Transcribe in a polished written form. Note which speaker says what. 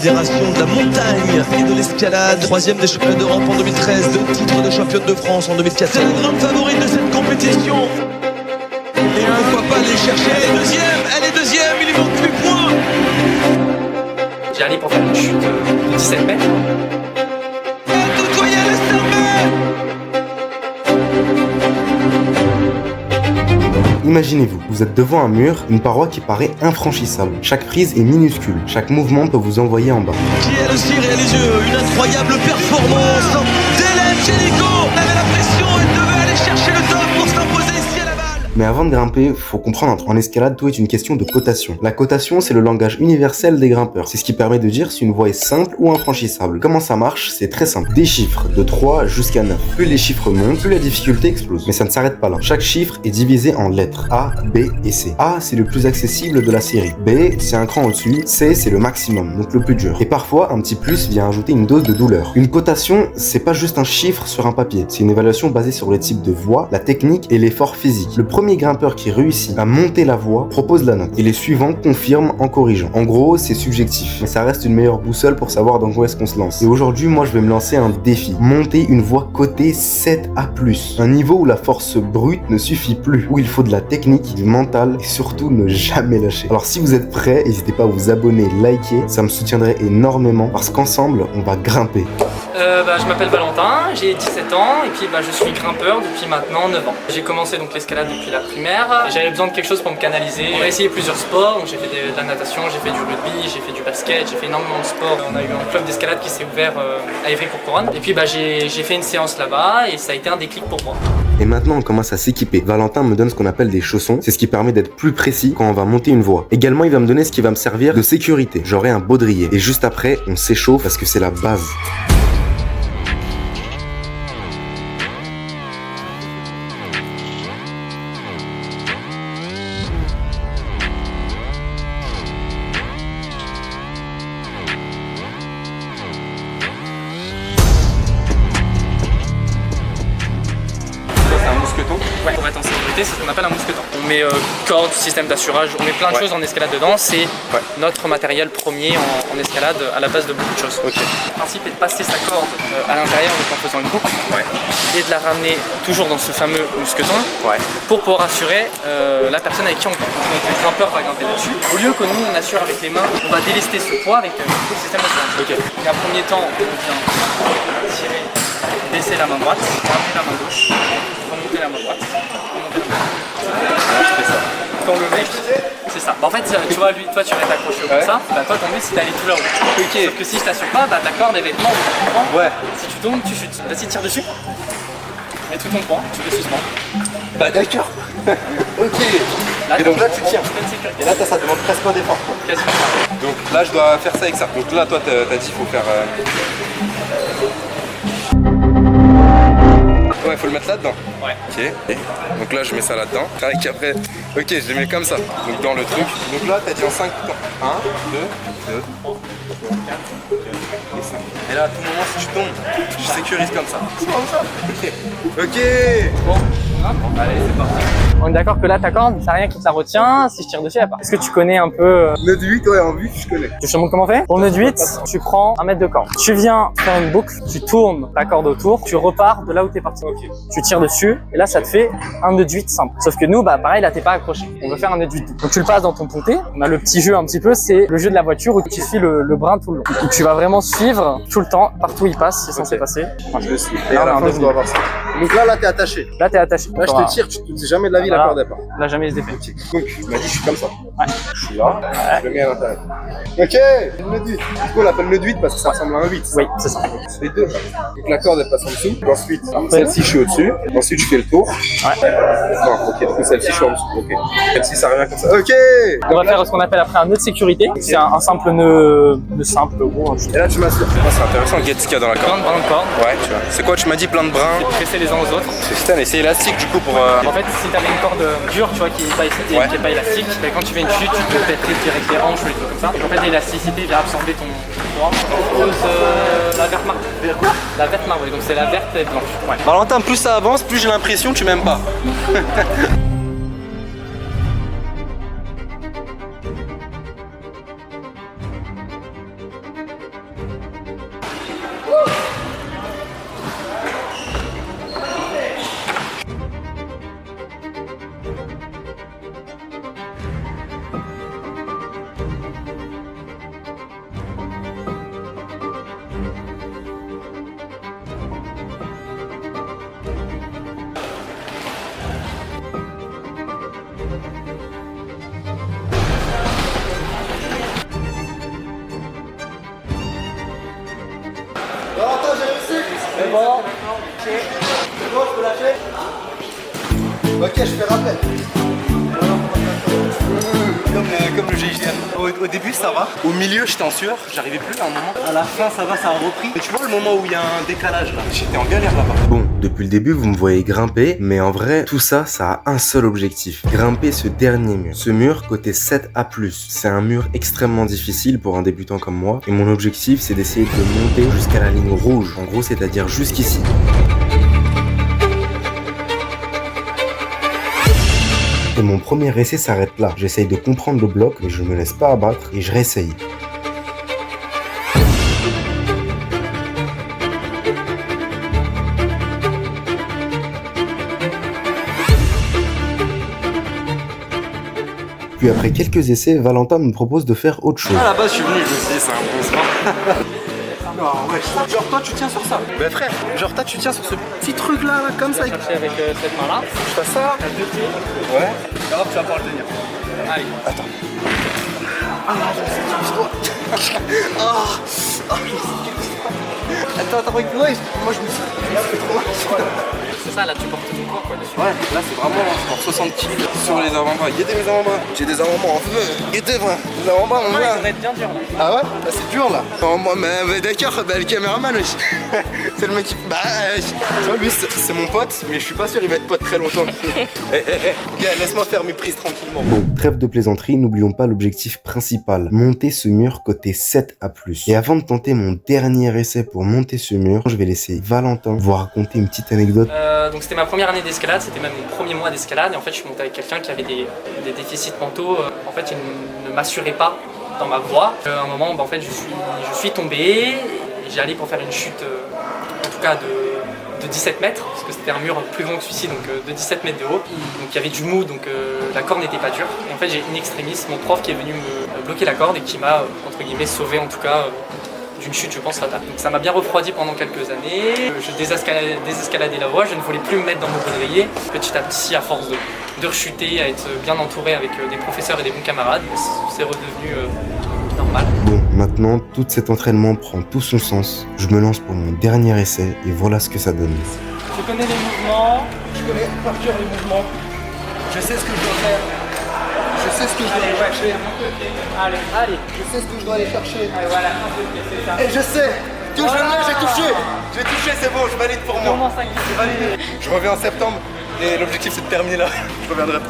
Speaker 1: Fédération de la montagne et de l'escalade, 3e des championnats d'Europe en 2013, 2 titres de championne de France en 2014. C'est la grande favorite de cette compétition. Et pourquoi pas aller chercher, elle est deuxième, il lui manque plus point.
Speaker 2: J'ai allé pour faire une chute de 17 mètres.
Speaker 1: Tutoyer l'Estermet.
Speaker 3: Imaginez-vous, vous êtes devant un mur, une paroi qui paraît infranchissable. Chaque prise est minuscule, chaque mouvement peut vous envoyer en bas.
Speaker 1: Qui elle aussi réalise une incroyable performance d'Hélène Génico. Elle avait la pression, elle devait aller chercher le top pour s'imposer ici à la balle.
Speaker 3: Mais avant de grimper, faut comprendre qu'en escalade, tout est une question de cotation. La cotation, c'est le langage universel des grimpeurs. C'est ce qui permet de dire si une voie est simple ou infranchissable. Comment ça marche? C'est très simple. Des chiffres, de 3 jusqu'à 9. Plus les chiffres montent, plus la difficulté explose. Mais ça ne s'arrête pas là. Chaque chiffre est divisé en lettres A, B et C. A, c'est le plus accessible de la série. B, c'est un cran au-dessus. C, c'est le maximum, donc le plus dur. Et parfois, un petit plus vient ajouter une dose de douleur. Une cotation, c'est pas juste un chiffre sur un papier. C'est une évaluation basée sur le type de voie, la technique et l'effort physique. Le premier grimpeur qui réussit à monter la voie propose la note et les suivants confirment en corrigeant. En gros, c'est subjectif, mais ça reste une meilleure boussole pour savoir dans quoi est-ce qu'on se lance. Et aujourd'hui, moi, je vais me lancer un défi. Monter une voie cotée 7A+. Un niveau où la force brute ne suffit plus, où il faut de la technique, du mental et surtout ne jamais lâcher. Alors si vous êtes prêts, n'hésitez pas à vous abonner, liker, ça me soutiendrait énormément parce qu'ensemble, on va grimper.
Speaker 2: Je m'appelle Valentin, j'ai 17 ans et puis je suis grimpeur depuis maintenant 9 ans. J'ai commencé donc l'escalade depuis la primaire. J'avais besoin de quelque chose pour me canaliser. On a essayé plusieurs sports, donc j'ai fait de la natation, j'ai fait du rugby, j'ai fait du basket, j'ai fait énormément de sport. On a eu un club d'escalade qui s'est ouvert à Évry-Courcouronnes. Et puis j'ai fait une séance là-bas et ça a été un déclic pour moi.
Speaker 3: Et maintenant on commence à s'équiper. Valentin me donne ce qu'on appelle des chaussons, c'est ce qui permet d'être plus précis quand on va monter une voie. Également il va me donner ce qui va me servir de sécurité. J'aurai un baudrier. Et juste après, on s'échauffe parce que c'est la base.
Speaker 2: Ouais, pour être en sécurité, c'est ce qu'on appelle un mousqueton. On met corde, système d'assurage, on met plein de choses en escalade dedans. C'est notre matériel premier en escalade à la base de beaucoup de choses. Le principe est de passer sa corde à l'intérieur en faisant une boucle et de la ramener toujours dans ce fameux mousqueton pour pouvoir assurer la personne avec qui on grimpe. Donc le grimpeur va grimper dessus. Au lieu que nous on assure avec les mains, on va délester ce poids avec tout le système d'assurage. Donc en premier temps, on vient tirer, baisser la main droite, ramener la main gauche. La main droite, je fais ça. Quand le mec, c'est ça. En fait, tu vois, lui, toi tu restes accroché comme ça, toi ton but c'est d'aller tout là-haut. Sauf que si je t'assure pas, ta corde elle va être morte de ton poing. Si tu tombes, tu chutes. Vas-y, tire dessus. Et tout ton poing, tu le suspends.
Speaker 3: Bah d'accord. Ok.
Speaker 2: Là,
Speaker 3: et donc là tu tiens.
Speaker 2: Et
Speaker 3: là ça demande presque un d'effort.
Speaker 2: Quasiment.
Speaker 4: Donc là je dois faire ça avec ça. Donc là toi t'as dit qu'il faut faire... Ouais, faut le mettre là-dedans.
Speaker 2: Ouais.
Speaker 4: Ok. Donc là je mets ça là-dedans. Et après, ok, je les mets comme ça. Donc dans le truc. Donc là t'as dit en 5 temps. 1, 2, 3, 4 et 5. Et là à tout moment si tu tombes, tu sécurises comme ça. C'est comme ça. Ok. Ok.
Speaker 2: Bon, allez c'est parti. On est d'accord que là ta corde, c'est rien qui te la retient, si je tire dessus, elle part. Est-ce que tu connais un peu...
Speaker 4: Nœud 8, ouais, en vue, je connais.
Speaker 2: Je te montre comment on fait. Pour le nœud 8, tu prends 1 mètre de corde. Tu viens faire une boucle, tu tournes la corde autour, tu repars de là où t'es parti. Tu tires dessus, et là ça te fait un nœud 8 simple. Sauf que nous, pareil, là t'es pas accroché. On veut faire un nœud 8. Donc tu le passes dans ton ponté. On a le petit jeu un petit peu, c'est le jeu de la voiture où tu suis le brin tout le long. Donc tu vas vraiment suivre tout le temps, partout où il passe, c'est censé passer.
Speaker 4: Je le suis. Et à la fin, je dois avoir ça. Donc là t'es attaché.
Speaker 2: Là t'es attaché.
Speaker 4: Là je te tire, tu te dis jamais de la vie la corde départ.
Speaker 2: Là jamais il se défait.
Speaker 4: Donc tu m'as dit je suis comme ça.
Speaker 2: Ouais.
Speaker 4: Je suis là, je le mets à l'intérieur. Ok, le nœud 8. Du coup on l'appelle nœud 8 parce que ça ressemble à un 8.
Speaker 2: Oui, c'est ça.
Speaker 4: Les deux. Donc la corde elle passe en dessous. Ensuite, celle-ci je suis au-dessus. Ensuite je fais le tour.
Speaker 2: Ouais.
Speaker 4: Non, ok, du coup celle-ci je suis en dessous. Ok. Celle-ci ça revient comme ça. Ok.
Speaker 2: On va faire ce qu'on appelle après un nœud de sécurité. C'est un simple nœud simple gros.
Speaker 4: Et là tu m'assures. C'est intéressant, regarde ce qu'il y a dans la corde.
Speaker 2: Plein de corde.
Speaker 4: Ouais, tu vois. C'est quoi, tu m'as dit plein de brins.
Speaker 2: Presser les uns aux autres.
Speaker 4: Putain, mais c'est élastique du coup pour.
Speaker 2: En fait, si t'avais une corde dure, tu vois, qui est pas élastique, ben, quand tu fais une chute, tu peux péter direct les hanches ou les trucs comme ça. Et en fait, l'élasticité vient absorber ton poids. La verte marque. La verte marque, oui, donc c'est la verte et blanche. Ouais.
Speaker 4: Valentin, plus ça avance, plus j'ai l'impression que tu m'aimes pas.
Speaker 5: C'est bon. C'est bon, je peux lâcher. Ok, je fais rappel. Comme le GIGN. Au début ça va, au milieu j'étais en sueur, j'arrivais plus à un moment. À la fin ça va, ça a repris. Mais tu vois le moment où il y a un décalage là, j'étais en galère là-bas.
Speaker 3: Bon, depuis le début, vous me voyez grimper, mais en vrai, tout ça, ça a un seul objectif. Grimper ce dernier mur. Ce mur côté 7A+. C'est un mur extrêmement difficile pour un débutant comme moi, et mon objectif, c'est d'essayer de monter jusqu'à la ligne rouge. En gros, c'est-à-dire jusqu'ici. Et mon premier essai s'arrête là. J'essaye de comprendre le bloc, mais je me laisse pas abattre et je réessaye. Puis après quelques essais, Valentin me propose de faire autre chose.
Speaker 4: À la base, je suis venu, je me suis dit, c'est un bon sport.
Speaker 5: Non, ouais. Genre toi tu tiens sur ça.
Speaker 4: Mais frère, genre toi tu tiens sur ce petit truc là, comme ça.
Speaker 2: Avec cette main-là.
Speaker 4: Je fais ça.
Speaker 2: À deux pieds.
Speaker 4: Ouais.
Speaker 2: Et hop, tu vas pouvoir le tenir. Allez.
Speaker 4: Attends.
Speaker 5: Attends, ouais, moi je me suis...
Speaker 2: C'est ça, là tu portes ton poids quoi dessus.
Speaker 4: Ouais, là c'est vraiment genre 60 kg sur les avant-bras. Guettez mes avant-bras. J'ai des avant-bras en feu. Guettez moi. Les avant-bras mon
Speaker 2: Ah, il
Speaker 4: gars.
Speaker 2: devrait être bien dur là.
Speaker 4: Ah ouais? Là c'est dur là. Non, moi, mais d'accord, bah, le caméraman wesh. C'est le mec qui. Bah tu vois lui c'est mon pote, mais je suis pas sûr il va être pote très longtemps. Gars, laisse-moi faire mes prises tranquillement.
Speaker 3: Bon, trêve de plaisanterie, n'oublions pas l'objectif principal, monter ce mur côté 7A+. Et avant de tenter mon dernier essai pour monter ce mur, je vais laisser Valentin vous raconter une petite anecdote.
Speaker 2: Donc c'était ma première année d'escalade, c'était même mon premier mois d'escalade et en fait je suis monté avec quelqu'un qui avait des déficits mentaux. En fait il ne m'assurait pas dans ma voie. À un moment en fait je suis tombé et j'ai allé pour faire une chute en tout cas de 17 mètres parce que c'était un mur plus long que celui-ci donc de 17 mètres de haut. Donc il y avait du mou donc la corde n'était pas dure et en fait j'ai in extremis mon prof qui est venu me bloquer la corde et qui m'a entre guillemets sauvé en tout cas d'une chute, je pense, fatale. Donc ça m'a bien refroidi pendant quelques années. Je désescaladais la voie, je ne voulais plus me mettre dans mon baudrier. Petit à petit, à force de rechuter, à être bien entouré avec des professeurs et des bons camarades, c'est redevenu normal.
Speaker 3: Bon, maintenant, tout cet entraînement prend tout son sens. Je me lance pour mon dernier essai et voilà ce que ça donne.
Speaker 2: Je connais les mouvements.
Speaker 5: Je connais par cœur les mouvements. Je sais ce que je dois faire. Je sais ce que je dois aller chercher.
Speaker 2: Allez.
Speaker 5: Je sais ce que je dois aller chercher.
Speaker 2: Allez, voilà, c'est ça.
Speaker 5: Et je sais. Tout j'ai touché. J'ai touché, c'est bon, je valide pour moi.
Speaker 2: Comment ça
Speaker 5: C'est validé. Je reviens en septembre et l'objectif c'est de terminer là. Je reviendrai pas.